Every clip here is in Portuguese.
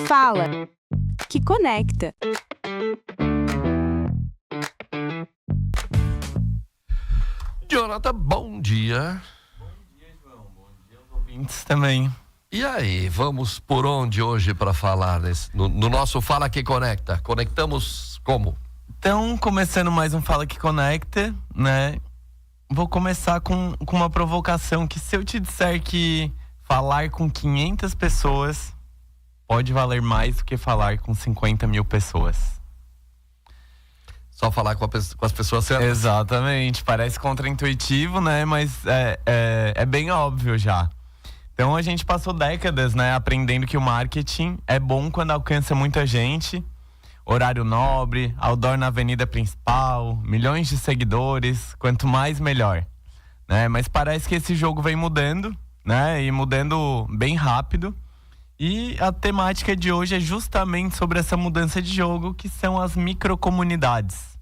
Fala, que conecta. Jonathan, bom dia. Bom dia, João. Bom dia aos ouvintes também. E aí, vamos por onde hoje para falar no nosso Fala que Conecta? Conectamos como? Então, começando mais um Fala que Conecta, né? Vou começar com uma provocação que se eu te disser que falar com 500 pessoas pode valer mais do que falar com 50 mil pessoas. Só falar com as pessoas certas? Exatamente, parece contraintuitivo, né? Mas é bem óbvio já. Então a gente passou décadas, né, aprendendo que o marketing é bom quando alcança muita gente. Horário nobre, outdoor na avenida principal, milhões de seguidores, quanto mais melhor, né? Mas parece que esse jogo vem mudando, né? E mudando bem rápido. E a temática de hoje é justamente sobre essa mudança de jogo, que são as microcomunidades.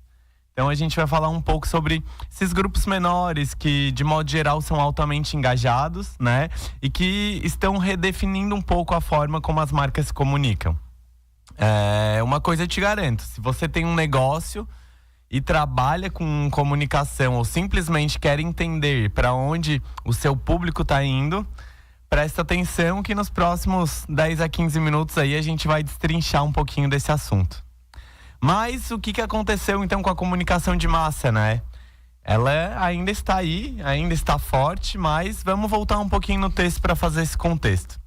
Então a gente vai falar um pouco sobre esses grupos menores que, de modo geral, são altamente engajados, né? E que estão redefinindo um pouco a forma como as marcas se comunicam. Uma coisa eu te garanto, se você tem um negócio e trabalha com comunicação ou simplesmente quer entender para onde o seu público está indo, presta atenção que nos próximos 10 a 15 minutos aí a gente vai destrinchar um pouquinho desse assunto. Mas o que aconteceu então com a comunicação de massa, né? Ela ainda está aí, ainda está forte, mas vamos voltar um pouquinho no texto para fazer esse contexto.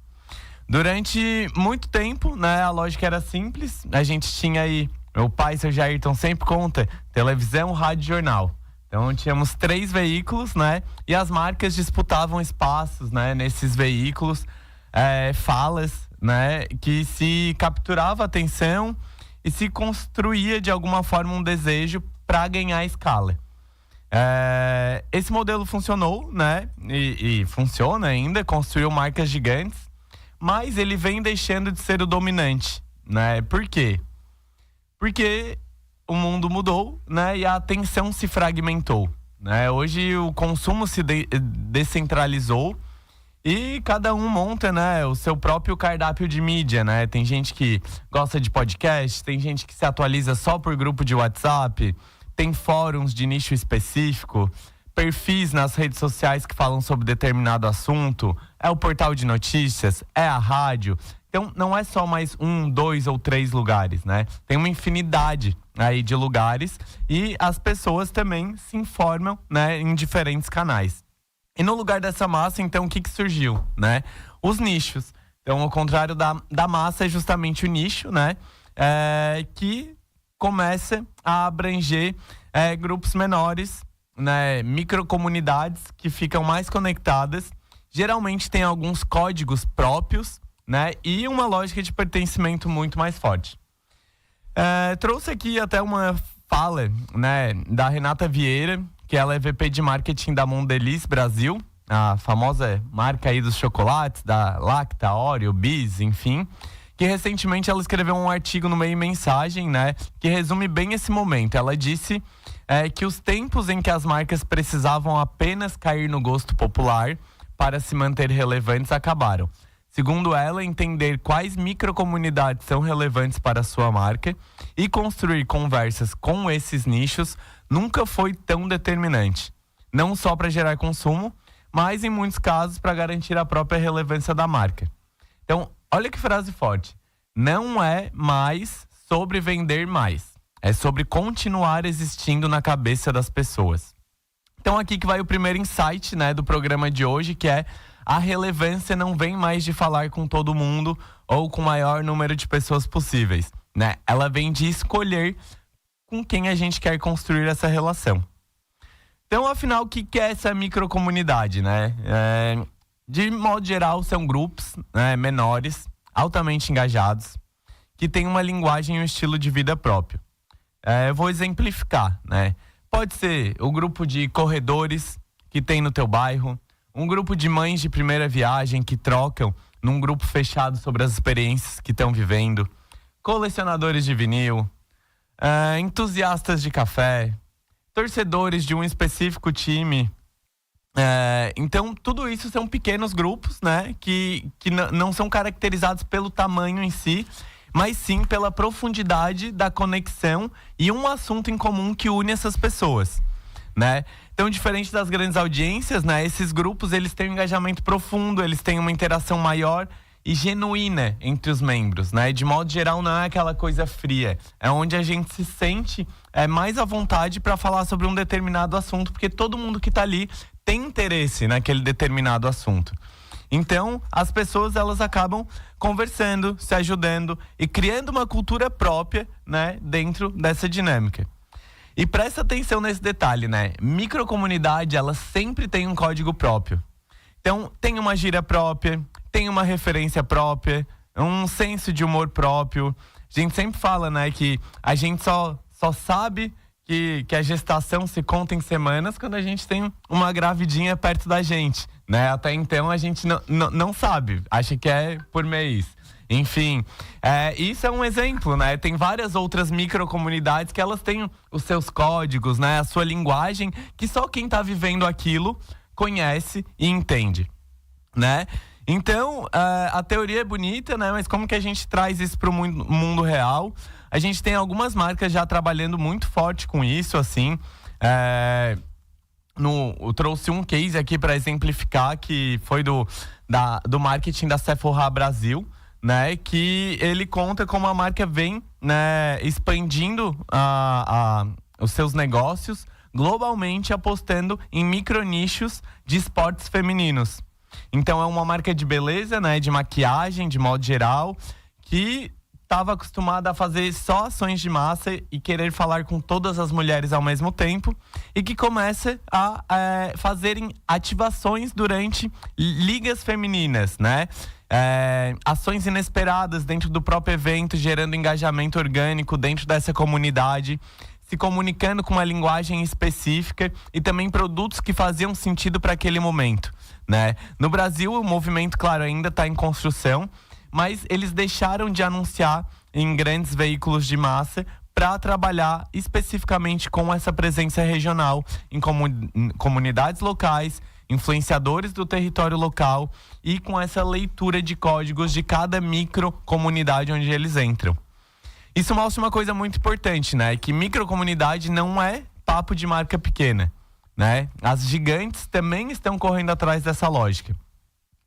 Durante muito tempo, né, a lógica era simples. A gente tinha aí, meu pai, seu Jairton, sempre conta, televisão, rádio e jornal. Então tínhamos 3 veículos, né, e as marcas disputavam espaços, né, nesses veículos, falas, né, que se capturava a atenção e se construía de alguma forma um desejo para ganhar escala. Esse modelo funcionou, né, e funciona ainda, construiu marcas gigantes. Mas ele vem deixando de ser o dominante, né? Por quê? Porque o mundo mudou, né? E a atenção se fragmentou, né? Hoje o consumo se descentralizou e cada um monta, né, o seu próprio cardápio de mídia, né? Tem gente que gosta de podcast, tem gente que se atualiza só por grupo de WhatsApp, tem fóruns de nicho específico, perfis nas redes sociais que falam sobre determinado assunto, é o portal de notícias, é a rádio. Então não é só mais 1, 2 ou 3 lugares, né? Tem uma infinidade aí de lugares e as pessoas também se informam, né, em diferentes canais. E no lugar dessa massa, então, o que surgiu, né? Os nichos. Então, ao contrário da massa, é justamente o nicho, né? Que começa a abranger grupos menores, né, microcomunidades que ficam mais conectadas, geralmente tem alguns códigos próprios, né, e uma lógica de pertencimento muito mais forte. Trouxe aqui até uma fala, né, da Renata Vieira, que ela é VP de marketing da Mondelez Brasil, a famosa marca aí dos chocolates, da Lacta, Oreo, Bis, enfim, que recentemente ela escreveu um artigo no Meio Mensagem, né, que resume bem esse momento. Ela disse que os tempos em que as marcas precisavam apenas cair no gosto popular para se manter relevantes acabaram. Segundo ela, entender quais microcomunidades são relevantes para a sua marca e construir conversas com esses nichos nunca foi tão determinante. Não só para gerar consumo, mas em muitos casos para garantir a própria relevância da marca. Então, olha que frase forte. Não é mais sobre vender mais. É sobre continuar existindo na cabeça das pessoas. Então aqui que vai o primeiro insight, né, do programa de hoje, que é a relevância não vem mais de falar com todo mundo ou com o maior número de pessoas possíveis, né? Ela vem de escolher com quem a gente quer construir essa relação. Então, afinal, o que é essa microcomunidade, né? De modo geral, são grupos, né, menores, altamente engajados, que têm uma linguagem e um estilo de vida próprio. Eu vou exemplificar, né? Pode ser o grupo de corredores que tem no teu bairro, um grupo de mães de primeira viagem que trocam num grupo fechado sobre as experiências que estão vivendo, colecionadores de vinil, entusiastas de café, torcedores de um específico time, Então, tudo isso são pequenos grupos, né? Que não são caracterizados pelo tamanho em si, mas sim pela profundidade da conexão e um assunto em comum que une essas pessoas, né? Então, diferente das grandes audiências, né? Esses grupos, eles têm um engajamento profundo, eles têm uma interação maior e genuína entre os membros, né? De modo geral, não é aquela coisa fria. É onde a gente se sente mais à vontade para falar sobre um determinado assunto, porque todo mundo que está ali tem interesse naquele determinado assunto. Então, as pessoas, elas acabam conversando, se ajudando e criando uma cultura própria, né, dentro dessa dinâmica. E presta atenção nesse detalhe, né? Microcomunidade, ela sempre tem um código próprio. Então, tem uma gíria própria, tem uma referência própria, um senso de humor próprio. A gente sempre fala, né, que a gente só sabe que a gestação se conta em semanas quando a gente tem uma gravidinha perto da gente, né? Até então a gente não sabe, acha que é por mês. Enfim, isso é um exemplo, né? Tem várias outras microcomunidades que elas têm os seus códigos, né? A sua linguagem, que só quem tá vivendo aquilo conhece e entende, né? Então, a teoria é bonita, né? Mas como que a gente traz isso para o mundo real? A gente tem algumas marcas já trabalhando muito forte com isso, assim. Eu trouxe um case aqui para exemplificar, que foi do marketing da Sephora Brasil, né? Que ele conta como a marca vem, né, expandindo os seus negócios globalmente, apostando em micronichos de esportes femininos. Então é uma marca de beleza, né, de maquiagem, de modo geral, que estava acostumada a fazer só ações de massa e querer falar com todas as mulheres ao mesmo tempo, e que começa a fazerem ativações durante ligas femininas, né? Ações inesperadas dentro do próprio evento, gerando engajamento orgânico dentro dessa comunidade, se comunicando com uma linguagem específica e também produtos que faziam sentido para aquele momento, né? No Brasil, o movimento, claro, ainda está em construção, mas eles deixaram de anunciar em grandes veículos de massa para trabalhar especificamente com essa presença regional em comunidades locais, influenciadores do território local e com essa leitura de códigos de cada microcomunidade onde eles entram. Isso mostra uma coisa muito importante, né? Que microcomunidade não é papo de marca pequena, né? As gigantes também estão correndo atrás dessa lógica,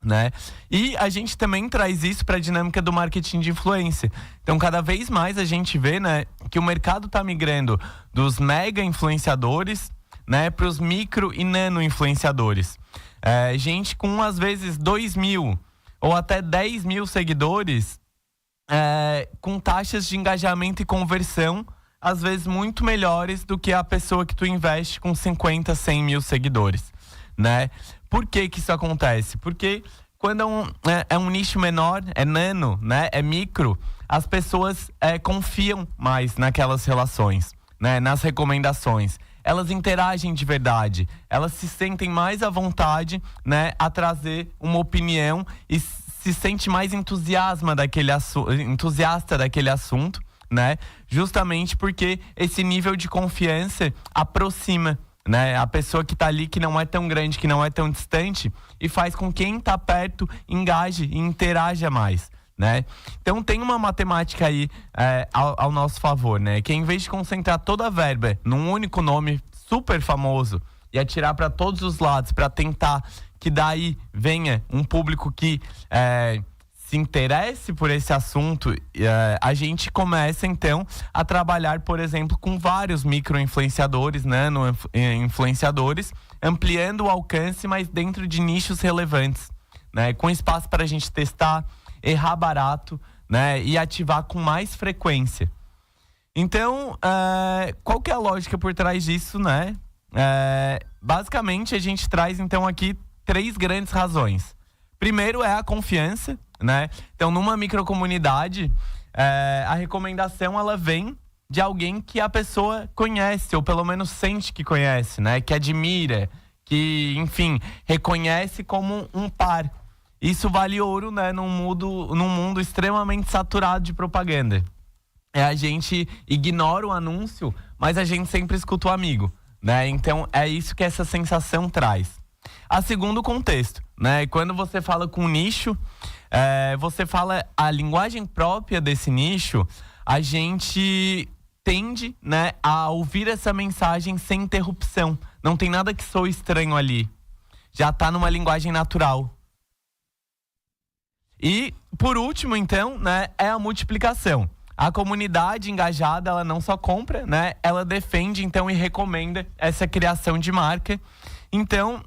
né? E a gente também traz isso para a dinâmica do marketing de influência. Então, cada vez mais a gente vê, né, que o mercado está migrando dos mega influenciadores, né, para os micro e nano influenciadores. Gente com às vezes 2.000 ou até 10.000 seguidores, com taxas de engajamento e conversão às vezes muito melhores do que a pessoa que tu investe com 50, 100 mil seguidores, né? Por que isso acontece? Porque quando é um nicho menor, é nano, né? É micro, as pessoas confiam mais naquelas relações, né? Nas recomendações. Elas interagem de verdade, elas se sentem mais à vontade, né, a trazer uma opinião e se sente mais entusiasta daquele assunto, né? Justamente porque esse nível de confiança aproxima, né, a pessoa que tá ali, que não é tão grande, que não é tão distante, e faz com que quem tá perto engaje e interaja mais, né? Então tem uma matemática aí ao nosso favor, né? Que em vez de concentrar toda a verba num único nome super famoso e atirar para todos os lados para tentar que daí venha um público que se interesse por esse assunto, a gente começa então a trabalhar, por exemplo, com vários micro-influenciadores, nano-influenciadores, ampliando o alcance, mas dentro de nichos relevantes, né? Com espaço para a gente testar, errar barato, né? E ativar com mais frequência. Então, qual que é a lógica por trás disso, né? Basicamente, a gente traz então aqui 3 grandes razões. Primeiro é a confiança, né? Então, numa microcomunidade, a recomendação ela vem de alguém que a pessoa conhece, ou pelo menos sente que conhece, né? Que admira, que, enfim, reconhece como um par. Isso vale ouro, né? Num mundo extremamente saturado de propaganda. A gente ignora o anúncio, mas a gente sempre escuta o amigo, né? Então, é isso que essa sensação traz. A segundo contexto, né? Quando você fala com nicho, você fala a linguagem própria desse nicho, a gente tende, né, a ouvir essa mensagem sem interrupção. Não tem nada que soe estranho ali. Já tá numa linguagem natural. E, por último, então, né, é a multiplicação. A comunidade engajada, ela não só compra, né, ela defende, então, e recomenda essa criação de marca. Então,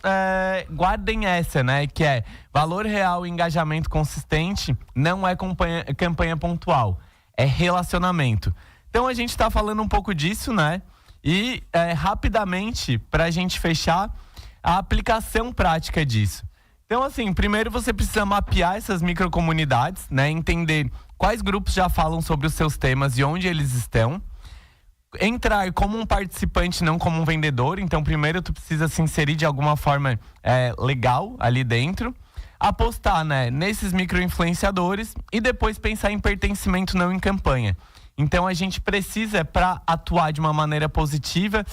guardem essa, né, que é valor real e engajamento consistente não é campanha pontual, é relacionamento. Então, a gente está falando um pouco disso, né, e rapidamente, para a gente fechar, a aplicação prática disso. Então, assim, primeiro você precisa mapear essas microcomunidades, né, entender quais grupos já falam sobre os seus temas e onde eles estão. Entrar como um participante, não como um vendedor. Então, primeiro tu precisa se inserir de alguma forma legal ali dentro. Apostar, né, nesses micro-influenciadores e depois pensar em pertencimento, não em campanha. Então, a gente precisa, para atuar de uma maneira positiva,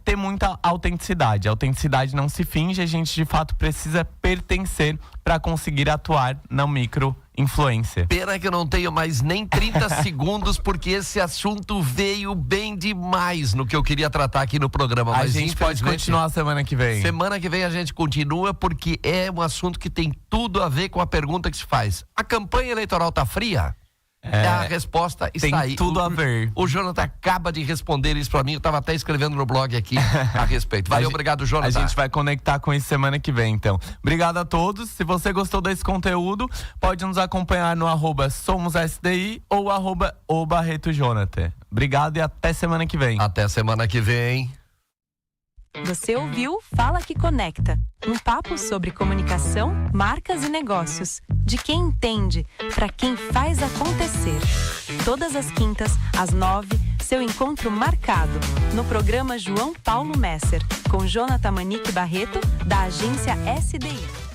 ter muita autenticidade. A autenticidade não se finge, a gente de fato precisa pertencer para conseguir atuar na micro-influência. Pena que eu não tenho mais nem 30 segundos, porque esse assunto veio bem demais no que eu queria tratar aqui no programa. A Mas gente pode continuar semana que vem. Semana que vem a gente continua, porque é um assunto que tem tudo a ver com a pergunta que se faz. A campanha eleitoral tá fria? A resposta está aí. Tem tudo a ver. O Jonathan acaba de responder isso pra mim. Eu tava até escrevendo no blog aqui a respeito. Valeu, obrigado, Jonathan. A gente vai conectar com isso semana que vem, então. Obrigado a todos. Se você gostou desse conteúdo, pode nos acompanhar no @SomosSDI ou @obarretojonathan. Obrigado e até semana que vem. Até semana que vem. Você ouviu Fala que Conecta, um papo sobre comunicação, marcas e negócios, de quem entende, para quem faz acontecer. Todas as quintas, às 9, seu encontro marcado, no programa João Paulo Messer, com Jonathan Manique Barreto, da agência SDI.